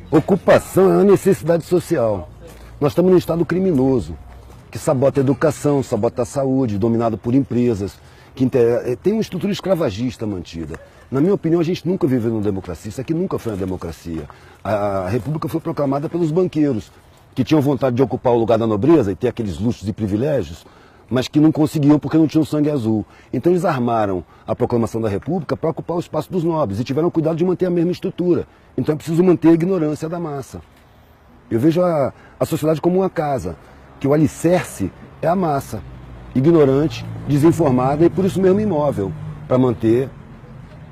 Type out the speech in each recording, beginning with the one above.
Ocupação é uma necessidade social. Nós estamos num estado criminoso, que sabota a educação, sabota a saúde, dominado por empresas, tem uma estrutura escravagista mantida. Na minha opinião, a gente nunca viveu numa democracia, isso aqui nunca foi uma democracia. A República foi proclamada pelos banqueiros, que tinham vontade de ocupar o lugar da nobreza e ter aqueles luxos e privilégios, mas que não conseguiam porque não tinham sangue azul. Então eles armaram a proclamação da República para ocupar o espaço dos nobres e tiveram cuidado de manter a mesma estrutura. Então é preciso manter a ignorância da massa. Eu vejo a sociedade como uma casa, que o alicerce é a massa, ignorante, desinformada e por isso mesmo imóvel, para manter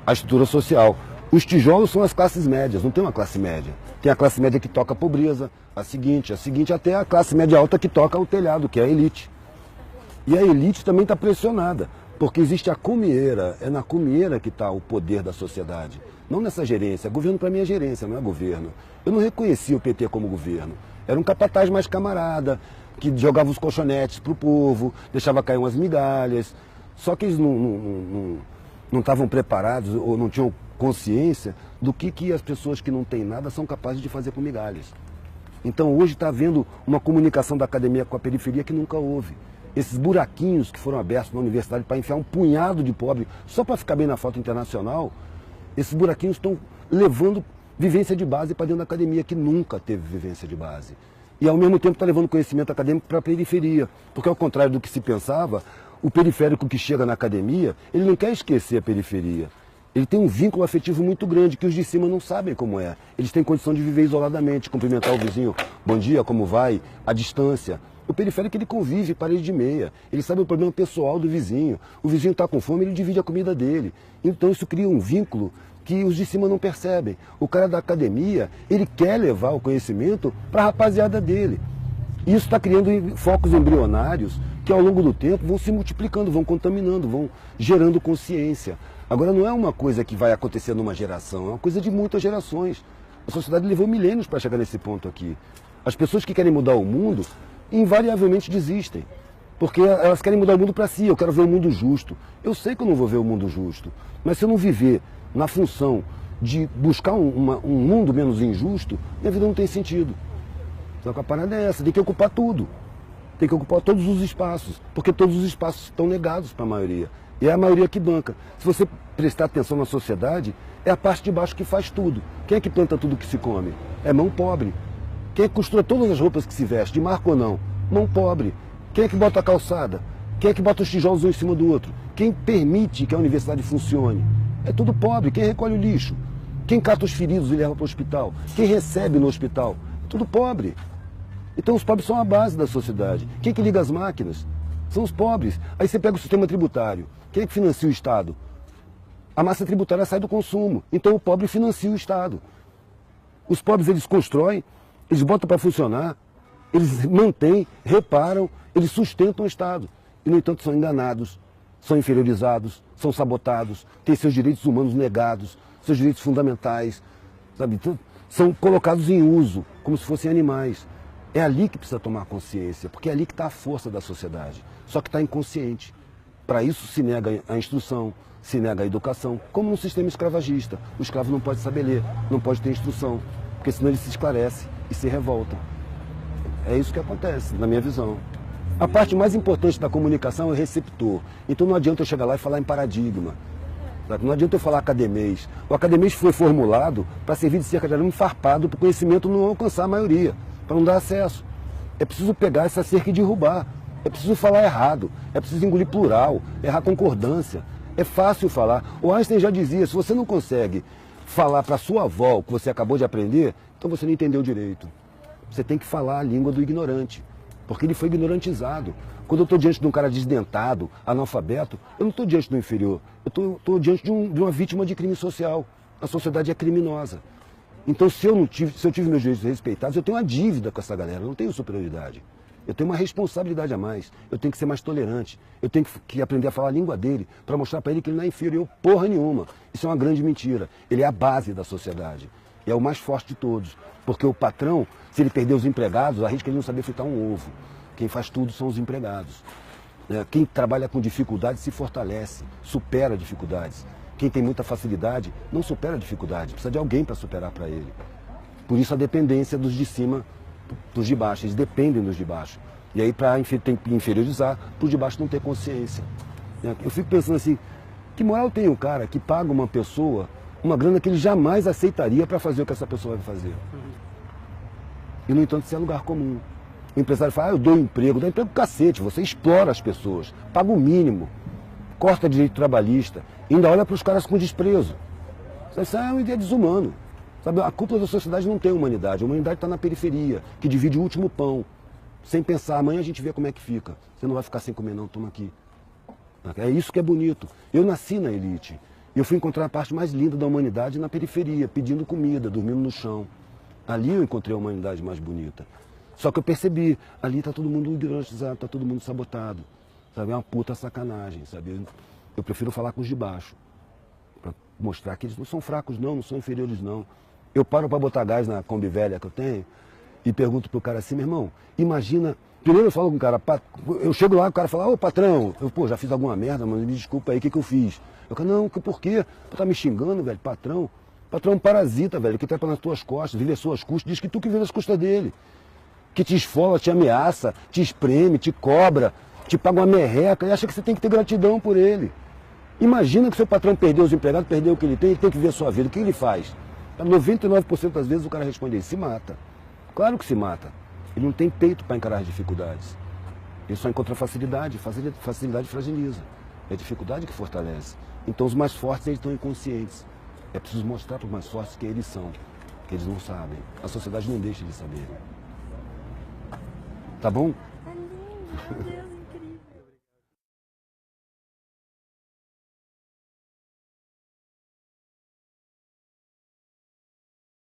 a estrutura social. Os tijolos são as classes médias, não tem uma classe média. Tem a classe média que toca a pobreza, a seguinte, até a classe média alta que toca o telhado, que é a elite. E a elite também está pressionada, porque existe a comieira, é na comieira que está o poder da sociedade. Não nessa gerência, governo para mim é gerência, não é governo. Eu não reconhecia o PT como governo. Era um capataz mais camarada, que jogava os colchonetes para o povo, deixava cair umas migalhas. Só que eles não estavam preparados ou não tinham consciência do que as pessoas que não têm nada são capazes de fazer com migalhas. Então hoje está havendo uma comunicação da academia com a periferia que nunca houve. Esses buraquinhos que foram abertos na universidade para enfiar um punhado de pobre só para ficar bem na foto internacional, esses buraquinhos estão levando vivência de base para dentro da academia, que nunca teve vivência de base. E ao mesmo tempo está levando conhecimento acadêmico para a periferia, porque ao contrário do que se pensava, o periférico que chega na academia, ele não quer esquecer a periferia. Ele tem um vínculo afetivo muito grande, que os de cima não sabem como é. Eles têm condição de viver isoladamente, cumprimentar o vizinho, bom dia, como vai, à distância. O periférico ele convive parede de meia, ele sabe o problema pessoal do vizinho. O vizinho está com fome, ele divide a comida dele. Então isso cria um vínculo que os de cima não percebem. O cara da academia, ele quer levar o conhecimento para a rapaziada dele. Isso está criando focos embrionários que ao longo do tempo vão se multiplicando, vão contaminando, vão gerando consciência. Agora não é uma coisa que vai acontecer numa geração, é uma coisa de muitas gerações. A sociedade levou milênios para chegar nesse ponto aqui. As pessoas que querem mudar o mundo invariavelmente desistem, porque elas querem mudar o mundo para si. Eu quero ver o mundo justo. Eu sei que eu não vou ver o mundo justo, mas se eu não viver na função de buscar um mundo menos injusto, minha vida não tem sentido. Só que a parada é essa, tem que ocupar tudo. Tem que ocupar todos os espaços, porque todos os espaços estão negados para a maioria. E é a maioria que banca. Se você prestar atenção na sociedade, é a parte de baixo que faz tudo. Quem é que planta tudo que se come? É mão pobre. Quem é que costura todas as roupas que se veste, de marca ou não? Mão pobre. Quem é que bota a calçada? Quem é que bota os tijolos um em cima do outro? Quem permite que a universidade funcione? É tudo pobre. Quem recolhe o lixo? Quem cata os feridos e leva para o hospital? Quem recebe no hospital? Tudo pobre. Então os pobres são a base da sociedade. Quem é que liga as máquinas? São os pobres. Aí você pega o sistema tributário. Quem é que financia o Estado? A massa tributária sai do consumo. Então o pobre financia o Estado. Os pobres eles constroem, eles botam para funcionar, eles mantêm, reparam, eles sustentam o Estado. E, no entanto, são enganados, são inferiorizados, são sabotados, têm seus direitos humanos negados, seus direitos fundamentais, sabe? Então, são colocados em uso, como se fossem animais. É ali que precisa tomar consciência, porque é ali que está a força da sociedade. Só que está inconsciente. Para isso se nega a instrução, se nega a educação, como no sistema escravagista. O escravo não pode saber ler, não pode ter instrução, porque senão ele se esclarece e se revolta. É isso que acontece, na minha visão. A parte mais importante da comunicação é o receptor. Então não adianta eu chegar lá e falar em paradigma. Não adianta eu falar academês. O academês foi formulado para servir de cerca de arame farpado para o conhecimento não alcançar a maioria, para não dar acesso. É preciso pegar essa cerca e derrubar. É preciso falar errado. É preciso engolir plural, errar concordância. É fácil falar. O Einstein já dizia, se você não consegue falar para sua avó o que você acabou de aprender, então você não entendeu direito. Você tem que falar a língua do ignorante, porque ele foi ignorantizado. Quando eu estou diante de um cara desdentado, analfabeto, eu não estou diante do inferior, eu estou diante de uma vítima de crime social. A sociedade é criminosa. Então, se eu tive meus direitos respeitados, eu tenho uma dívida com essa galera, eu não tenho superioridade. Eu tenho uma responsabilidade a mais, eu tenho que ser mais tolerante, eu tenho que aprender a falar a língua dele, para mostrar para ele que ele não é inferior porra nenhuma. Isso é uma grande mentira. Ele é a base da sociedade. E é o mais forte de todos. Porque o patrão, se ele perder os empregados, arrisca ele não saber fritar um ovo. Quem faz tudo são os empregados. Quem trabalha com dificuldade se fortalece, supera dificuldades. Quem tem muita facilidade não supera dificuldade, precisa de alguém para superar para ele. Por isso a dependência dos de cima dos de baixo. Eles dependem dos de baixo. E aí tem que inferiorizar para os de baixo não ter consciência. Eu fico pensando assim, que moral tem um cara que paga uma pessoa uma grana que ele jamais aceitaria para fazer o que essa pessoa vai fazer? E, no entanto, isso é lugar comum. O empresário fala, eu dou emprego cacete, você explora as pessoas, paga o mínimo, corta direito trabalhista, ainda olha para os caras com desprezo. Isso é uma ideia desumana. Sabe, a cúpula da sociedade não tem humanidade, a humanidade está na periferia, que divide o último pão, sem pensar, amanhã a gente vê como é que fica. Você não vai ficar sem comer não, toma aqui. É isso que é bonito. Eu nasci na elite. Eu fui encontrar a parte mais linda da humanidade na periferia, pedindo comida, dormindo no chão. Ali eu encontrei a humanidade mais bonita. Só que eu percebi, ali está todo mundo ignorantizado, está todo mundo sabotado. Sabe? É uma puta sacanagem, sabe? Eu prefiro falar com os de baixo, para mostrar que eles não são fracos não são inferiores não. Eu paro para botar gás na Kombi velha que eu tenho e pergunto pro cara assim, meu irmão, imagina... Primeiro eu falo com o cara, eu chego lá, o cara fala, ô patrão, eu já fiz alguma merda, mas me desculpa aí, o que eu fiz? Eu falo, não, por quê? Tá me xingando, velho, patrão. Patrão é um parasita, velho, que trepa nas tuas costas, vive às suas custas, diz que tu que vive às custas dele. Que te esfola, te ameaça, te espreme, te cobra, te paga uma merreca e acha que você tem que ter gratidão por ele. Imagina que seu patrão perdeu os empregados, perdeu o que ele tem que ver a sua vida. O que ele faz? 99% das vezes o cara responde, ele se mata. Claro que se mata. Ele não tem peito para encarar as dificuldades. Ele só encontra facilidade, facilidade fragiliza. É a dificuldade que fortalece. Então os mais fortes eles estão inconscientes. É preciso mostrar para os mais fortes que eles são, que eles não sabem. A sociedade não deixa de saber. Tá bom? Tá lindo, meu Deus.